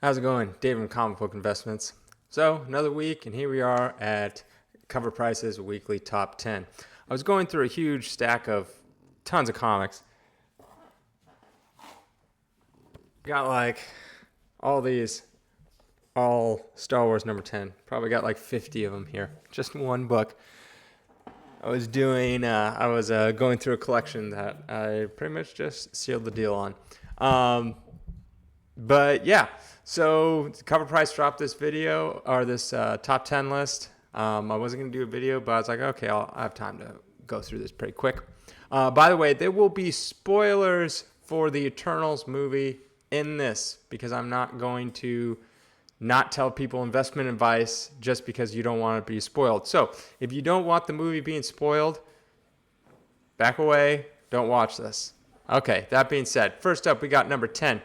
How's it going? David from Comic Book Investments. So, another week, and here we are at CovrPrice's weekly top 10. I was going through a huge stack of tons of comics. Got like all these, all Star Wars number 10. Probably got like 50 of them here. Just one book. I was going through a collection that I pretty much just sealed the deal on. But yeah, so CovrPrice dropped this video or this top 10 list. I wasn't going to do a video, but I was like, okay, I have time to go through this pretty quick. By the way, there will be spoilers for the Eternals movie in this because I'm not going to not tell people investment advice just because you don't want to be spoiled. So if you don't want the movie being spoiled, back away, don't watch this. Okay, that being said, first up, we got number 10.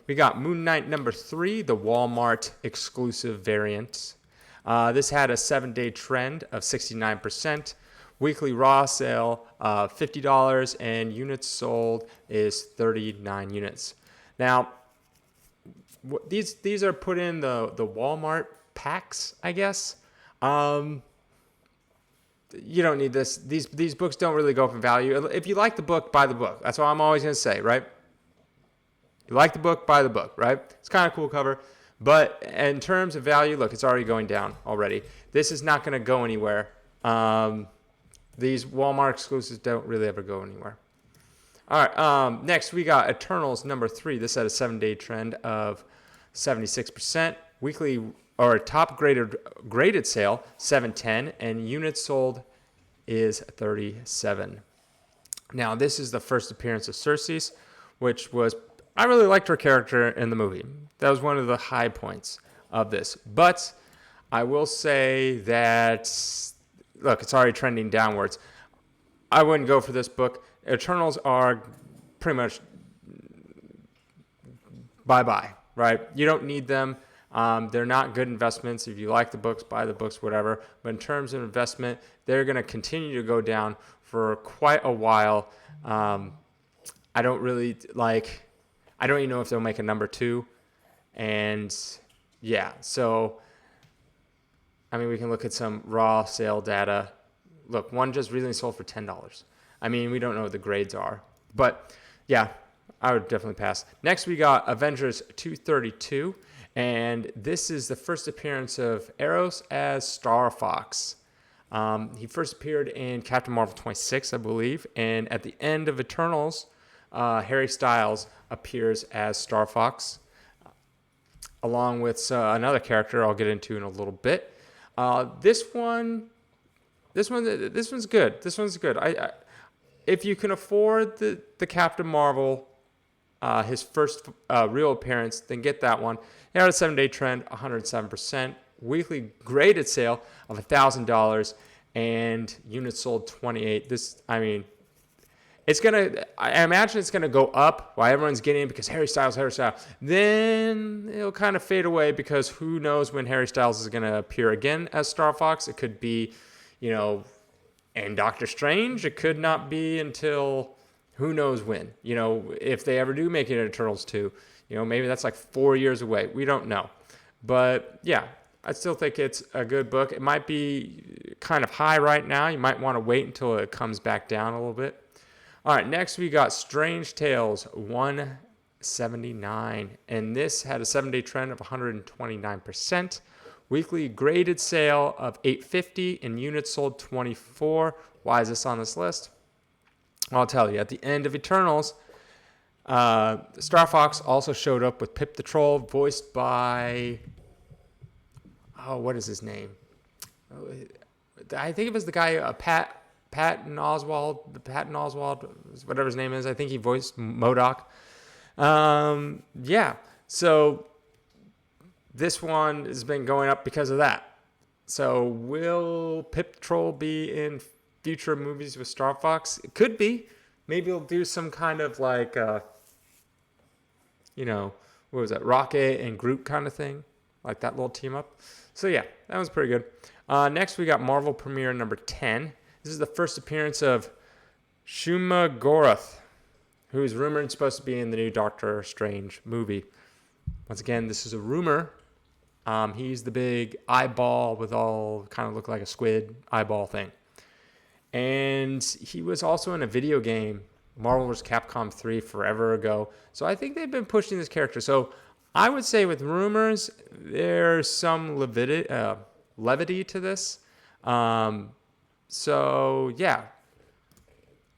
We got Moon Knight number 3, the Walmart exclusive variant. This had a 7-day trend of 69%. Weekly raw sale $50, and units sold is 39 units. Now, these are put in the Walmart packs, I guess. You don't need this. These books don't really go for value. If you like the book, buy the book. That's what I'm always going to say, right? You like the book, buy the book, right? It's kind of cool cover. But in terms of value, look, it's already going down already. This is not going to go anywhere. These Walmart exclusives don't really ever go anywhere. All right, next we got Eternals number 3. This had a 7-day trend of 76%. Weekly or top graded sale, 710, and units sold is 37. Now, this is the first appearance of Cersei, which was, I really liked her character in the movie. That was one of the high points of this. But I will say that, look, it's already trending downwards. I wouldn't go for this book. Eternals are pretty much bye-bye, right? You don't need them. They're not good investments. If you like the books, buy the books, whatever. But in terms of investment, they're going to continue to go down for quite a while. I don't even know if they'll make a number 2. And yeah, so, I mean, we can look at some raw sale data. Look, one just recently sold for $10. I mean, we don't know what the grades are. But yeah, I would definitely pass. Next, we got Avengers 232. And this is the first appearance of Eros as Star Fox. He first appeared in Captain Marvel 26, I believe. And at the end of Eternals, Harry Styles appears as Star Fox, along with another character I'll get into in a little bit. This one's good. This one's good. If you can afford the Captain Marvel, his first real appearance, then get that one. It had a 7-day trend, 107%. Weekly graded sale of $1,000, and units sold 28. I imagine it's gonna go up while everyone's getting it because Harry Styles. Then it'll kind of fade away because who knows when Harry Styles is gonna appear again as Star Fox. It could be, and Doctor Strange. It could not be until who knows when. If they ever do make it in Eternals 2, maybe that's like 4 years away. We don't know. But yeah, I still think it's a good book. It might be kind of high right now. You might want to wait until it comes back down a little bit. All right, next we got Strange Tales 179. And this had a 7-day trend of 129%. Weekly graded sale of $850 and units sold 24. Why is this on this list? I'll tell you. At the end of Eternals, Star Fox also showed up with Pip the Troll, voiced by, what is his name? I think it was the guy, Patton Oswalt, whatever his name is. I think he voiced MODOK. Yeah, so this one has been going up because of that. So will Pip the Troll be in future movies with Star Fox? It could be. Maybe he'll do some kind of like, what was that? Rocket and Groot kind of thing, like that little team up. So yeah, that was pretty good. Next, we got Marvel Premiere number 10. This is the first appearance of Shuma Gorath, who is rumored supposed to be in the new Doctor Strange movie. Once again, this is a rumor. He's the big eyeball with all kind of look like a squid eyeball thing. And he was also in a video game, Marvel vs. Capcom 3, forever ago. So I think they've been pushing this character. So I would say with rumors, there's some levity to this. So yeah,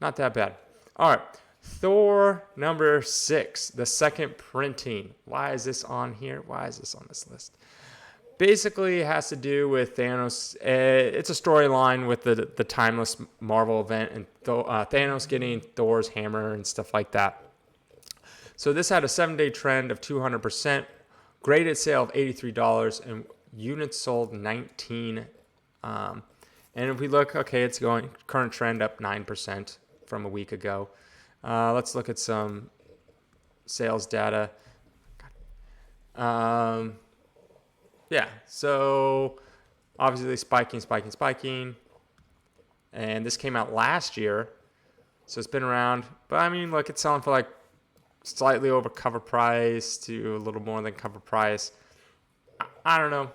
not that bad. All right. Thor number 6, the second printing. Why is this on here? Why is this on this list? Basically, it has to do with Thanos. It's a storyline with the timeless Marvel event and Thanos getting Thor's hammer and stuff like that. So this had a 7-day trend of 200%, graded sale of $83, and units sold 19. And if we look, okay, it's going current trend up 9% from a week ago. Let's look at some sales data. Yeah, so obviously spiking. And this came out last year, so it's been around. But I mean, look, it's selling for like slightly over cover price to a little more than cover price. I don't know.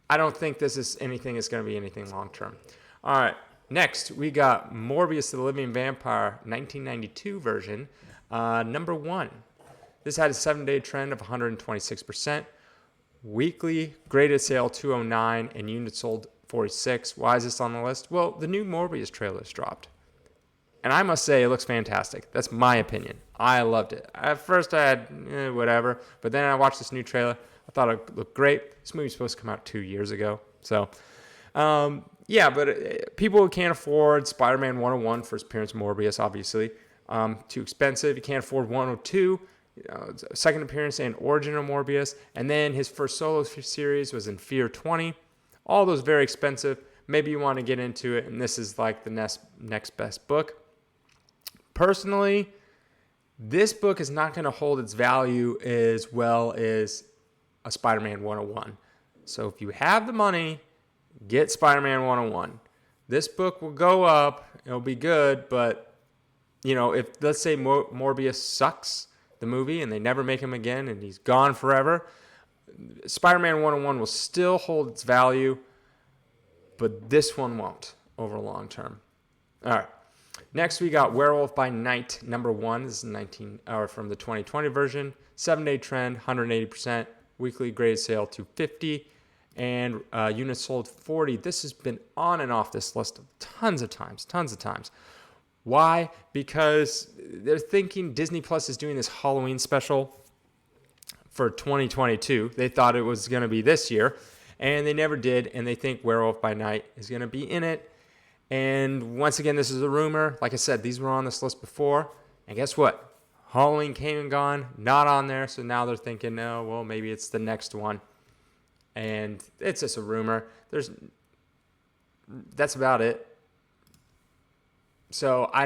I don't think this is anything that's going to be anything long term. All right, next we got Morbius the Living Vampire 1992 version, number 1. This had a 7-day trend of 126%. Weekly graded sale 209 and units sold 46. Why is this on the list? Well, the new Morbius trailer's dropped. And I must say, it looks fantastic. That's my opinion. I loved it. At first, I had whatever. But then I watched this new trailer. I thought it looked great. This movie's supposed to come out 2 years ago. So, yeah, but people who can't afford Spider-Man 101 for his appearance, Morbius, obviously. Too expensive. You can't afford 102. Second appearance and origin of Morbius, and then his first solo series was in Fear 20. All those very expensive. Maybe you want to get into it, and this is like the next best book. Personally, this book is not going to hold its value as well as a Spider-Man 101. So if you have the money, get Spider-Man 101. This book will go up. It'll be good, but if let's say Morbius sucks, the movie, and they never make him again, and he's gone forever, Spider-Man 101 will still hold its value, but this one won't over long term. All right. Next, we got Werewolf by Night, number 1. This is from the 2020 version. 7-day trend, 180%. Weekly graded sale, 250. And units sold 40. This has been on and off this list tons of times. Why? Because they're thinking Disney Plus is doing this Halloween special for 2022. They thought it was going to be this year, and they never did, and they think Werewolf by Night is going to be in it. And once again, this is a rumor. Like I said, these were on this list before, and guess what? Halloween came and gone, not on there, so now they're thinking, no, well, maybe it's the next one. And it's just a rumor. That's about it. So I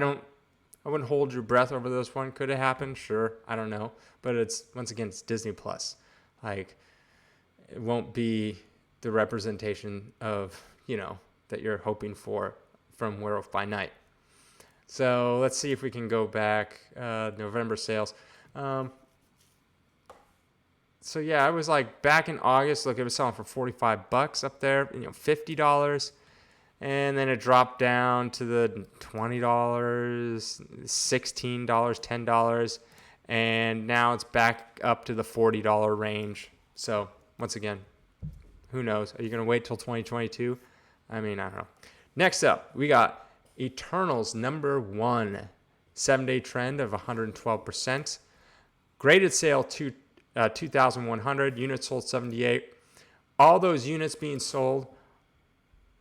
wouldn't hold your breath over this one. Could it happen? Sure. I don't know. But once again, it's Disney Plus. Like, it won't be the representation of, that you're hoping for from Werewolf by Night. So let's see if we can go back. November sales. So yeah, I was like back in August. Look, it was selling for $45 up there. $50. And then it dropped down to the $20, $16, $10. And now it's back up to the $40 range. So, once again, who knows? Are you going to wait till 2022? I mean, I don't know. Next up, we got Eternals number 1. 7-day trend of 112%. Graded sale 2,100. Units sold 78. All those units being sold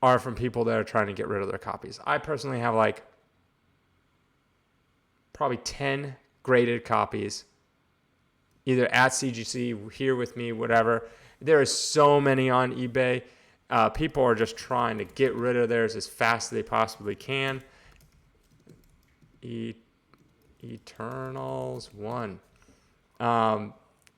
are from people that are trying to get rid of their copies. I personally have like probably 10 graded copies, either at CGC, here with me, whatever. There is so many on eBay. People are just trying to get rid of theirs as fast as they possibly can. Eternals 1.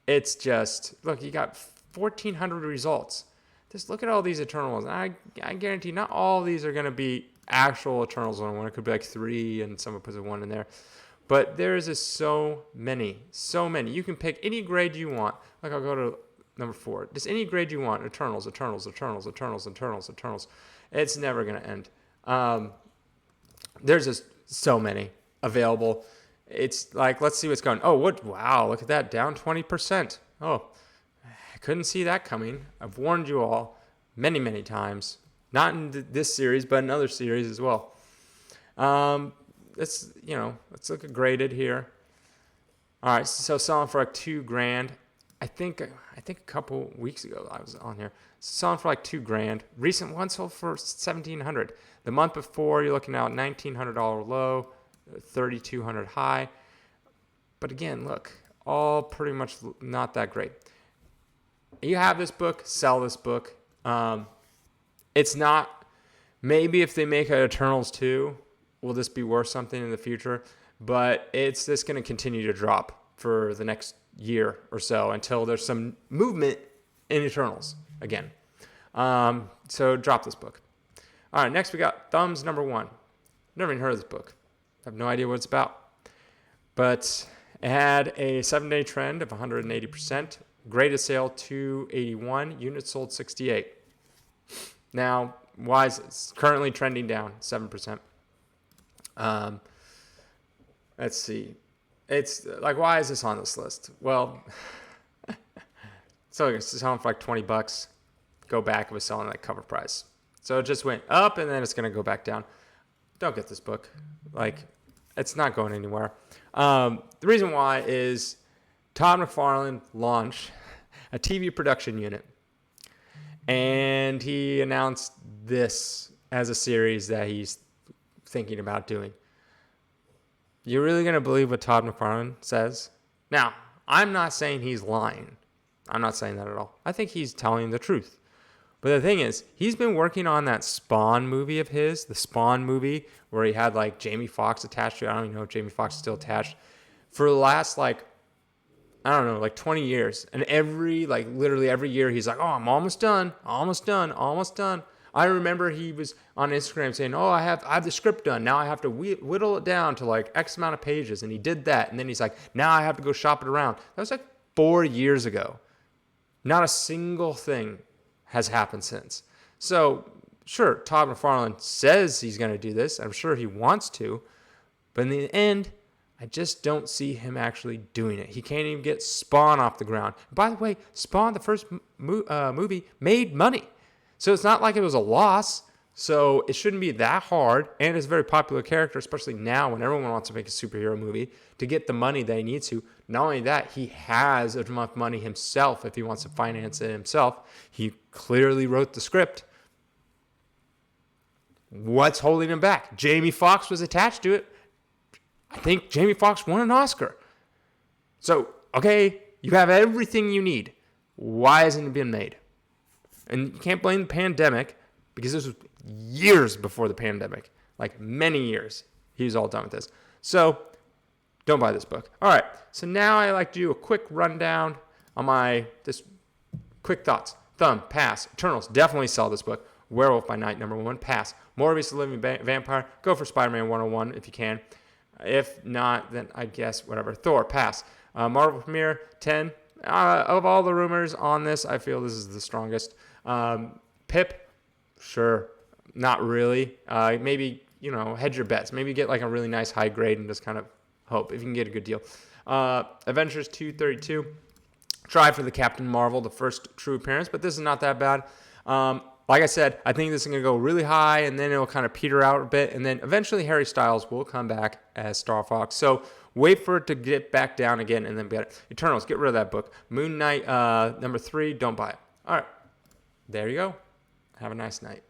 It's just, look, you got 1,400 results. Just look at all these Eternals. I guarantee not all of these are going to be actual Eternals 101. It could be like 3, and someone puts a 1 in there. But there is just so many. You can pick any grade you want. Like I'll go to number 4. Just any grade you want. Eternals. It's never going to end. There's just so many available. It's like, let's see what's going. Oh, what? Wow, look at that. Down 20%. Oh, I couldn't see that coming. I've warned you all many, many times. Not in this series, but in other series as well. Let's look at graded here. All right, so selling for like $2,000. I think a couple weeks ago I was on here selling for like $2,000. Recent one sold for $1,700. The month before you're looking at $1,900 low, $3,200 high. But again, look, all pretty much not that great. You have this book, sell this book. It's not. Maybe if they make an Eternals 2, will this be worth something in the future? But it's just going to continue to drop for the next year or so until there's some movement in Eternals again. So drop this book. All right, next we got Thumbs number 1. Never even heard of this book. I have no idea what it's about. But it had a 7-day trend of 180%. Greatest sale 281. Units sold 68. Now, why is it currently trending down 7%? Let's see. It's like, why is this on this list? Well, so it's selling for like $20. Go back, it was selling like CovrPrice. So it just went up and then it's going to go back down. Don't get this book. Like, it's not going anywhere. The reason why is Todd McFarlane launched a TV production unit. And he announced this as a series that he's thinking about doing. You're really going to believe what Todd McFarlane says? Now, I'm not saying he's lying. I'm not saying that at all. I think he's telling the truth. But the thing is, he's been working on that Spawn movie of his, the Spawn movie, where he had like Jamie Foxx attached to it. I don't even know if Jamie Foxx is still attached. For the last like 20 years. And literally every year, he's like, oh, I'm almost done. I remember he was on Instagram saying, oh, I have the script done. Now I have to whittle it down to like X amount of pages. And he did that. And then he's like, now I have to go shop it around. That was like 4 years ago. Not a single thing has happened since. So sure, Todd McFarlane says he's going to do this. I'm sure he wants to. But in the end, I just don't see him actually doing it. He can't even get Spawn off the ground. By the way, Spawn, the first movie, made money. So it's not like it was a loss. So it shouldn't be that hard. And it's a very popular character, especially now when everyone wants to make a superhero movie, to get the money they need to. Not only that, he has enough money himself if he wants to finance it himself. He clearly wrote the script. What's holding him back? Jamie Foxx was attached to it. I think Jamie Foxx won an Oscar. So, okay, you have everything you need. Why hasn't it been made? And you can't blame the pandemic, because this was years before the pandemic. Like many years. He was all done with this. So, don't buy this book. All right, so now I like to do a quick rundown on my just quick thoughts. Thumb, pass. Eternals, definitely sell this book. Werewolf by Night, number 1, pass. Morbius, the Living Vampire, go for Spider-Man 101 if you can. If not, then I guess whatever. Thor, pass. Marvel Premiere, 10. Of all the rumors on this, I feel this is the strongest. Pip, sure. Not really. Maybe, hedge your bets. Maybe get like a really nice high grade and just kind of hope if you can get a good deal. Avengers 232. Try for the Captain Marvel, the first true appearance, but this is not that bad. Like I said, I think this is going to go really high, and then it'll kind of peter out a bit, and then eventually Harry Styles will come back as Star Fox. So wait for it to get back down again, and then get it. Eternals, get rid of that book. Moon Knight, number 3, don't buy it. All right, there you go. Have a nice night.